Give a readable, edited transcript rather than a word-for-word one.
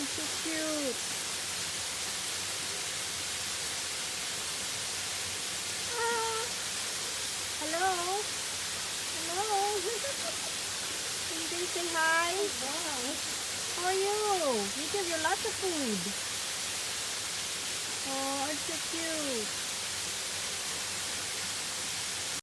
aren't you cute? Ah, hello? Hello? Can you say hi? How are you? We give you lots of food. Oh, aren't you cute?